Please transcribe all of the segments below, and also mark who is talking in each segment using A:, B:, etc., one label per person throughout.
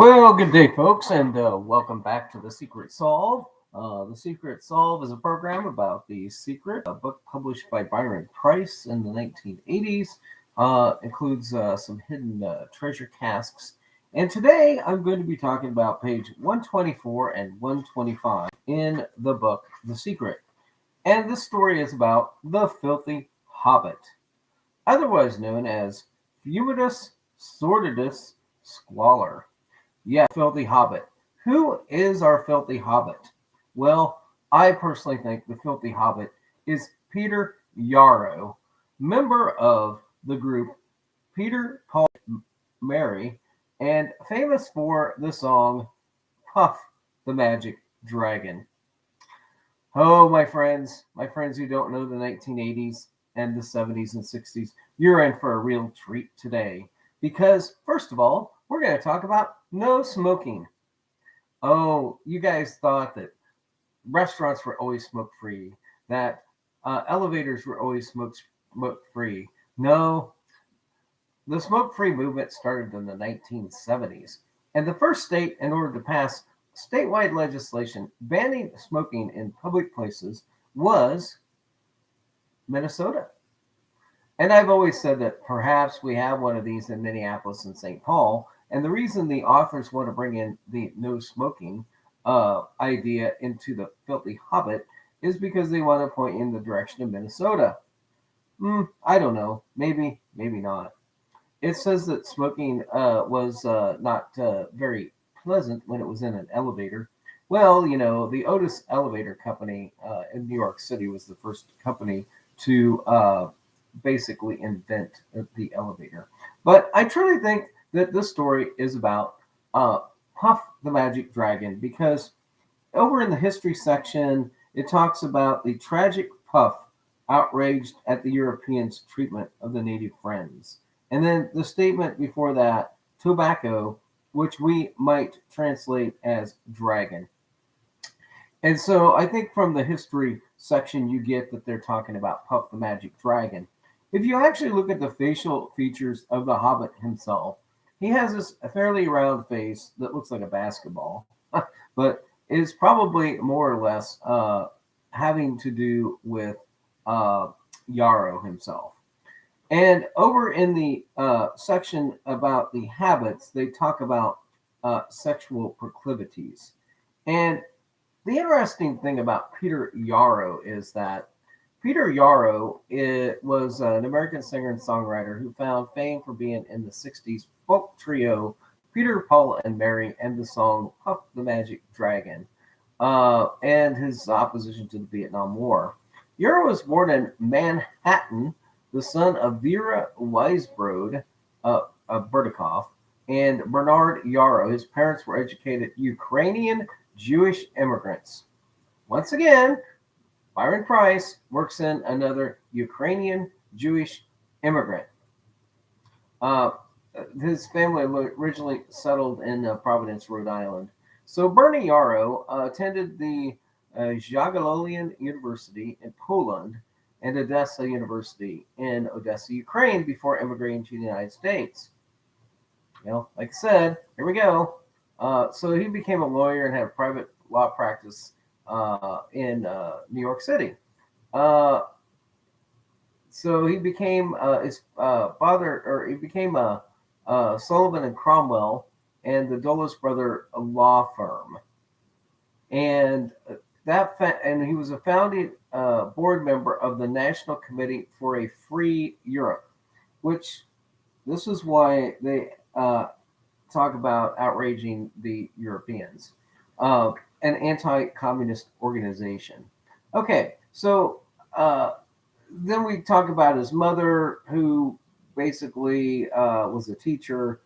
A: Well, good day, folks, and welcome back to The Secret Solve. The Secret Solve is a program about The Secret, a book published by Byron Price in the 1980s. Includes some hidden treasure casks. And today I'm going to be talking about page 124 and 125 in the book The Secret. And this story is about the filthy Hobbit, otherwise known as Fumitus Sordidus Squalor. Yeah, filthy hobbit. Who is our filthy hobbit? Well, I personally think the filthy hobbit is Peter Yarrow, member of the group Peter, Paul, Mary, and famous for the song Puff the Magic Dragon. Oh, my friends who don't know the 1980s and the 70s and 60s, you're in for a real treat today. Because, first of all, we're going to talk about no smoking. Oh, you guys thought that restaurants were always smoke free, that elevators were always smoke free. No, the smoke free movement started in the 1970s. And the first state in order to pass statewide legislation banning smoking in public places was Minnesota. And I've always said that perhaps we have one of these in Minneapolis and St. Paul. And the reason the authors want to bring in the no smoking idea into the filthy hobbit is because they want to point in the direction of Minnesota. I don't know. Maybe, maybe not. It says that smoking was not very pleasant when it was in an elevator. Well, you know, the Otis Elevator Company in New York City was the first company to basically invent the elevator. But I truly think that this story is about Puff the Magic Dragon because over in the history section, it talks about the tragic Puff outraged at the Europeans' treatment of the native friends. And then the statement before that, tobacco, which we might translate as dragon. And so I think from the history section, you get that they're talking about Puff the Magic Dragon. If you actually look at the facial features of the Hobbit himself, he has this fairly round face that looks like a basketball, but is probably more or less having to do with Yarrow himself. And over in the section about the habits, they talk about sexual proclivities. And the interesting thing about Peter Yarrow is that Peter Yarrow was an American singer and songwriter who found fame for being in the 60s folk trio Peter, Paul, and Mary and the song Puff the Magic Dragon and his opposition to the Vietnam War. Yarrow was born in Manhattan, the son of Vera Weisbrod of Berdikoff and Bernard Yarrow. His parents were educated Ukrainian Jewish immigrants. Once again, Byron Price works in another Ukrainian Jewish immigrant. Uh, his family originally settled in Providence, Rhode Island. So Bernie Yarrow attended the Jagiellonian University in Poland and Odessa University in Odessa, Ukraine, before immigrating to the United States. You know, like I said, here we go. So he became a lawyer and had a private law practice in New York City. So he became his father, or he became Sullivan and Cromwell and the Dulles Brother law firm, and and he was a founding board member of the National Committee for a Free Europe, which this is why they talk about outraging the Europeans, an anti-communist organization. Okay, so then we talk about his mother, who basically was a teacher.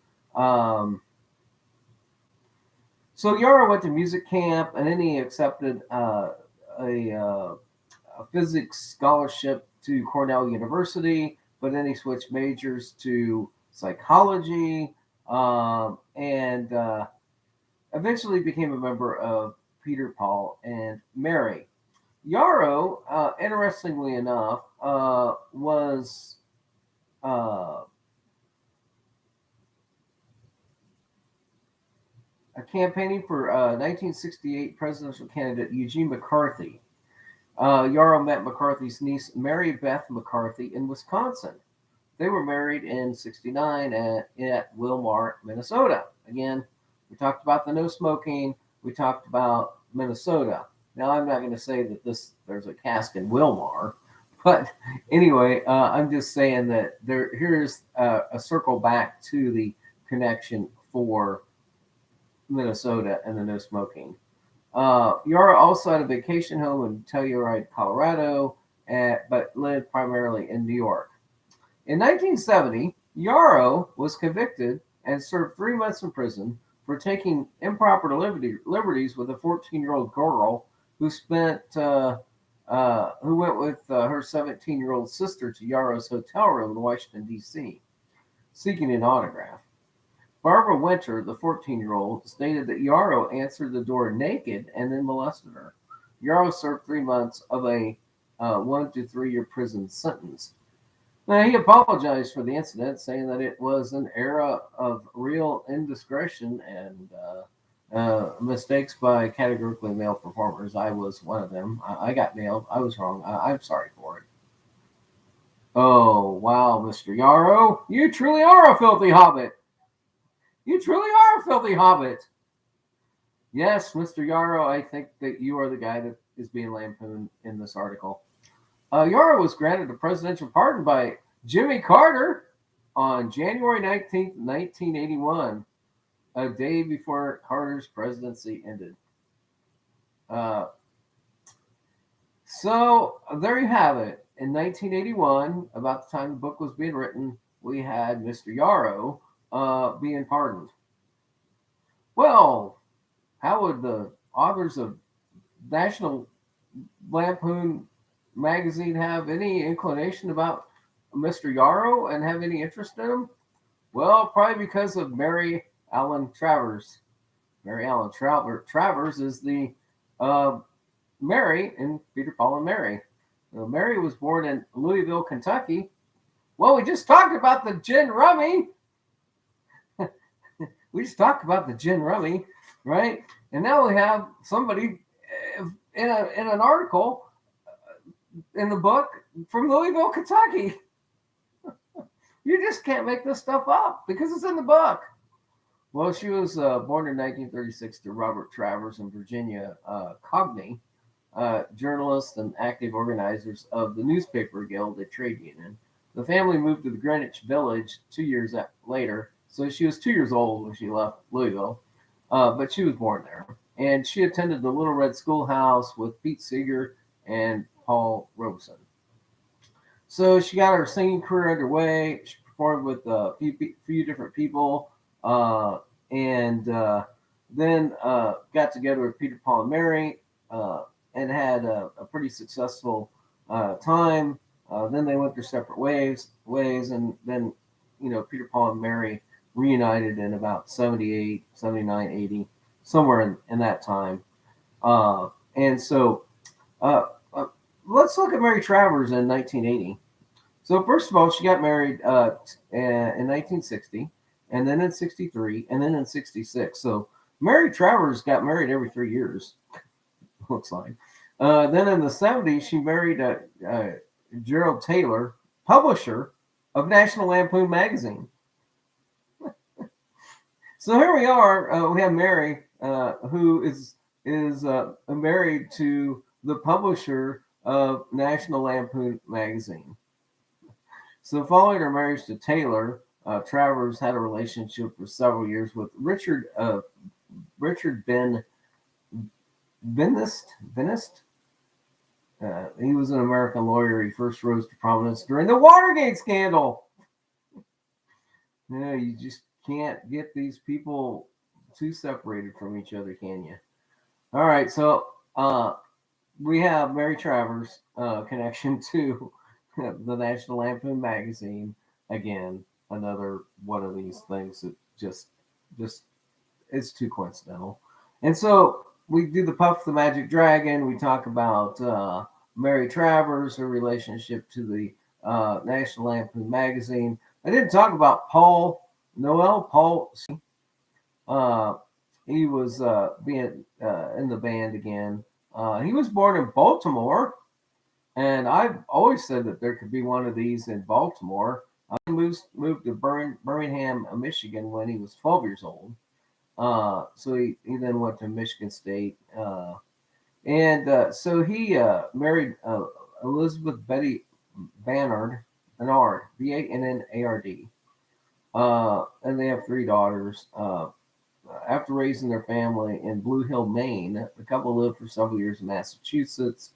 A: So Yarrow went to music camp, and then he accepted a physics scholarship to Cornell University, but then he switched majors to psychology and eventually became a member of Peter, Paul, and Mary. Yarrow, interestingly enough, was uh, campaigning for 1968 presidential candidate Eugene McCarthy. Yarrow met McCarthy's niece Mary Beth McCarthy in Wisconsin. They were married in '69 at Wilmar, Minnesota. Again, we talked about the no smoking. We talked about Minnesota. Now, I'm not going to say that there's a cask in Wilmar, but anyway, I'm just saying that here's a circle back to the connection for Minnesota and the no smoking. Yarrow also had a vacation home in Telluride, Colorado, but lived primarily in New York. In 1970, Yarrow was convicted and served 3 months in prison for taking improper liberties with a 14-year-old girl who went with her 17-year-old sister to Yarrow's hotel room in Washington, D.C., seeking an autograph. Barbara Winter, the 14-year-old, stated that Yarrow answered the door naked and then molested her. Yarrow served 3 months of a 1 to 3 year prison sentence. Now, he apologized for the incident, saying that it was an era of real indiscretion and mistakes by categorically male performers. I was one of them. I got nailed. I was wrong. I'm sorry for it. Oh, wow, Mr. Yarrow. You truly are a filthy hobbit. You truly are a filthy hobbit. Yes, Mr. Yarrow, I think that you are the guy that is being lampooned in this article. Yarrow was granted a presidential pardon by Jimmy Carter on January 19th, 1981, a day before Carter's presidency ended. So there you have it. In 1981, about the time the book was being written, we had Mr. Yarrow being pardoned. Well, how would the authors of National Lampoon magazine have any inclination about Mr. Yarrow and have any interest in him? Well, probably because of Mary Ellen Travers. Mary Ellen Travers is the Mary in Peter, Paul, and Mary. Mary was born in Louisville, Kentucky. Well, we just talked about the gin rummy. We just talked about the gin rummy, right? And now we have somebody in an article in the book from Louisville, Kentucky. You just can't make this stuff up because it's in the book. Well, she was born in 1936 to Robert Travers and Virginia Cogney, journalists and active organizers of the Newspaper Guild, a trade union. The family moved to the Greenwich Village 2 years later, so she was 2 years old when she left Louisville, but she was born there. And she attended the Little Red Schoolhouse with Pete Seeger and Paul Robeson. So she got her singing career underway. She performed with a few different people, and then got together with Peter, Paul, and Mary, and had a pretty successful time. Then they went their separate ways, and then, Peter, Paul, and Mary reunited in about 78, 79, 80, somewhere in that time. And so let's look at Mary Travers in 1980. So first of all, she got married in 1960, and then in 63, and then in 66. So Mary Travers got married every 3 years, looks like. Then in the 70s, she married Gerald Taylor, publisher of National Lampoon magazine. So here we are. We have Mary, who is married to the publisher of National Lampoon magazine. So following her marriage to Taylor, Travers had a relationship for several years with Richard Benist. He was an American lawyer. He first rose to prominence during the Watergate scandal. You just can't get these people too separated from each other, can you? All right, so we have Mary Travers' connection to the National Lampoon magazine. Again, another one of these things that just it's too coincidental. And so we do the Puff the Magic Dragon. We talk about Mary Travers, her relationship to the National Lampoon magazine. I didn't talk about Paul Noel. he was being in the band again. He was born in Baltimore, and I've always said that there could be one of these in Baltimore. He moved to Birmingham, Michigan when he was 12 years old. So he then went to Michigan State. So he married Elizabeth Betty Bannard, Bannard. And they have three daughters. After raising their family in Blue Hill, Maine, the couple lived for several years in Massachusetts.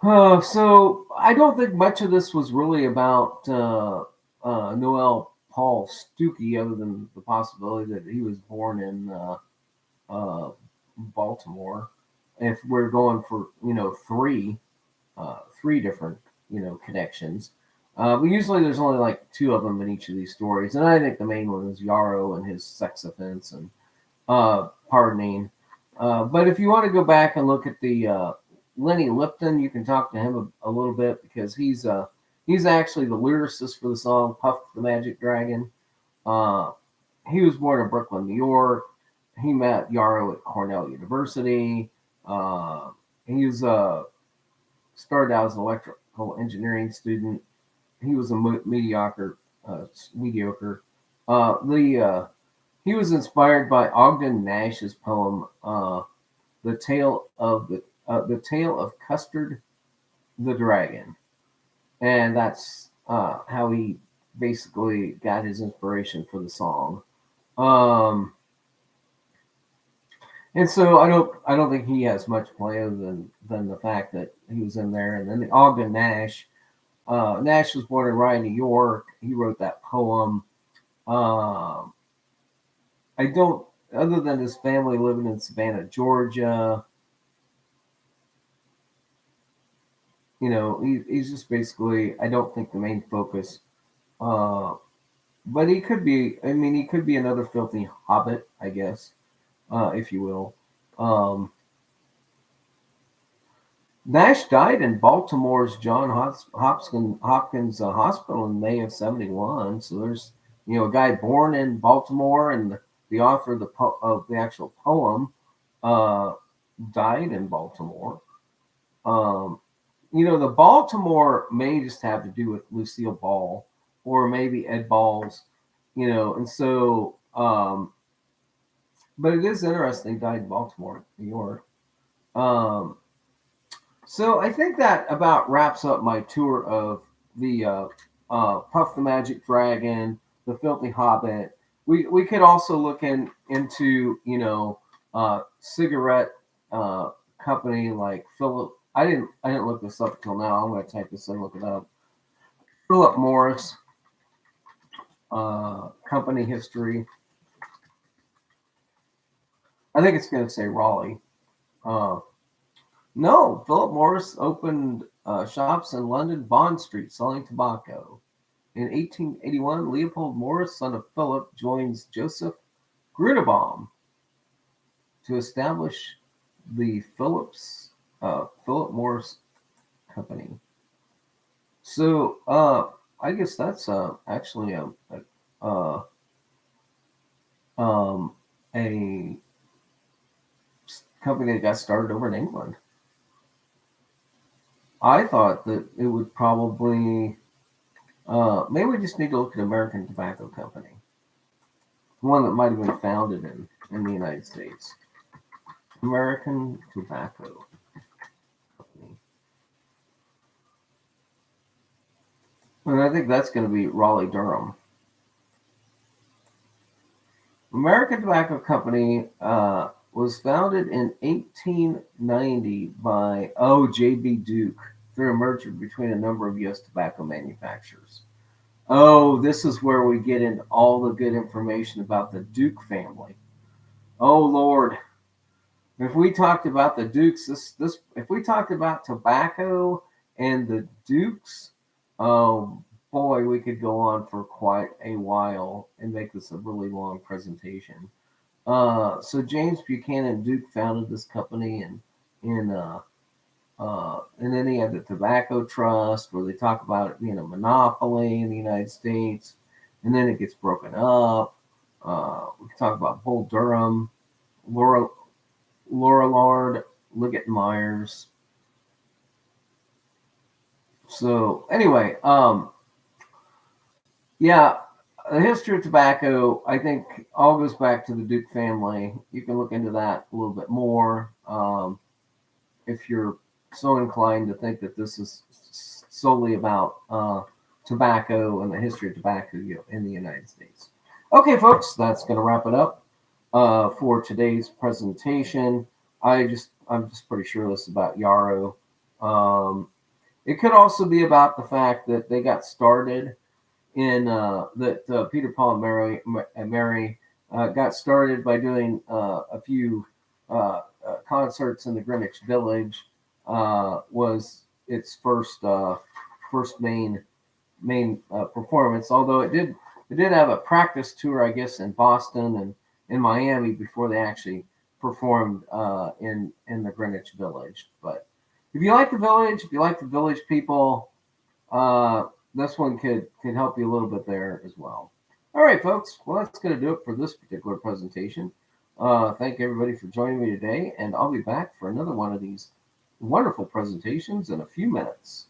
A: So I don't think much of this was really about Noel Paul Stuckey, other than the possibility that he was born in uh, Baltimore. If we're going for three different connections, but usually there's only like two of them in each of these stories, and I think the main one is Yarrow and his sex offense and pardoning. But if you want to go back and look at the Lenny Lipton, you can talk to him a little bit because he's actually the lyricist for the song "Puff the Magic Dragon." Uh, he was born in Brooklyn, New York. He met Yarrow at Cornell University. He was started out as an electrical engineering student. He was a mediocre. Mediocre. He was inspired by Ogden Nash's poem, "The Tale of Custard the Dragon," and that's how he basically got his inspiration for the song. And so I don't think he has much play other than the fact that he was in there. And then the Ogden Nash. Nash was born in Rye, New York. He wrote that poem. Um, I don't, other than his family living in Savannah, Georgia. He's just basically, I don't think the main focus. Uh, but he could be. I mean, he could be another filthy hobbit, I guess, if you will. Um, Nash died in Baltimore's John Hopkins Hospital in May of '71. So there's a guy born in Baltimore, and the author of the actual poem uh, died in Baltimore. Um, the Baltimore may just have to do with Lucille Ball or maybe Ed Balls, and so. But it is interesting. He died in Baltimore, New York. Um, So I think that about wraps up my tour of the Puff the Magic Dragon, the Filthy Hobbit. We could also look into cigarette company like Philip. I didn't look this up until now. I'm going to type this in, look it up. Philip Morris company history. I think it's going to say Raleigh. Uh, No, Philip Morris opened shops in London Bond Street selling tobacco. In 1881, Leopold Morris, son of Philip, joins Joseph Grunebaum to establish the Philip Morris Company. So I guess that's actually uh, um, a company that got started over in England. I thought that it would probably. Maybe we just need to look at American Tobacco Company, one that might have been founded in the United States. American Tobacco Company. And I think that's going to be Raleigh, Durham. American Tobacco Company was founded in 1890 by J.B. Duke through a merger between a number of U.S. tobacco manufacturers. Oh, this is where we get into all the good information about the Duke family. Oh Lord, if we talked about the Dukes, if we talked about tobacco and the Dukes, oh boy, we could go on for quite a while and make this a really long presentation. So James Buchanan Duke founded this company, and then he had the Tobacco Trust, where they talk about it being a monopoly in the United States, and then it gets broken up. We can talk about Bull Durham, Lorillard, Liggett Myers. So anyway, yeah, the history of tobacco, I think, all goes back to the Duke family. You can look into that a little bit more if you're so inclined to think that this is solely about tobacco and the history of tobacco in the United States. Okay, folks, that's going to wrap it up for today's presentation. I'm just pretty sure this is about Yarrow. It could also be about the fact that they got started in that Peter, Paul, and Mary got started by doing a few concerts in the Greenwich Village. Was its first main performance. Although it did have a practice tour, I guess, in Boston and in Miami before they actually performed in the Greenwich Village. But if you like the Village, if you like the Village people, this one could help you a little bit there as well. All right, folks. Well, that's going to do it for this particular presentation. Thank everybody for joining me today, and I'll be back for another one of these wonderful presentations in a few minutes.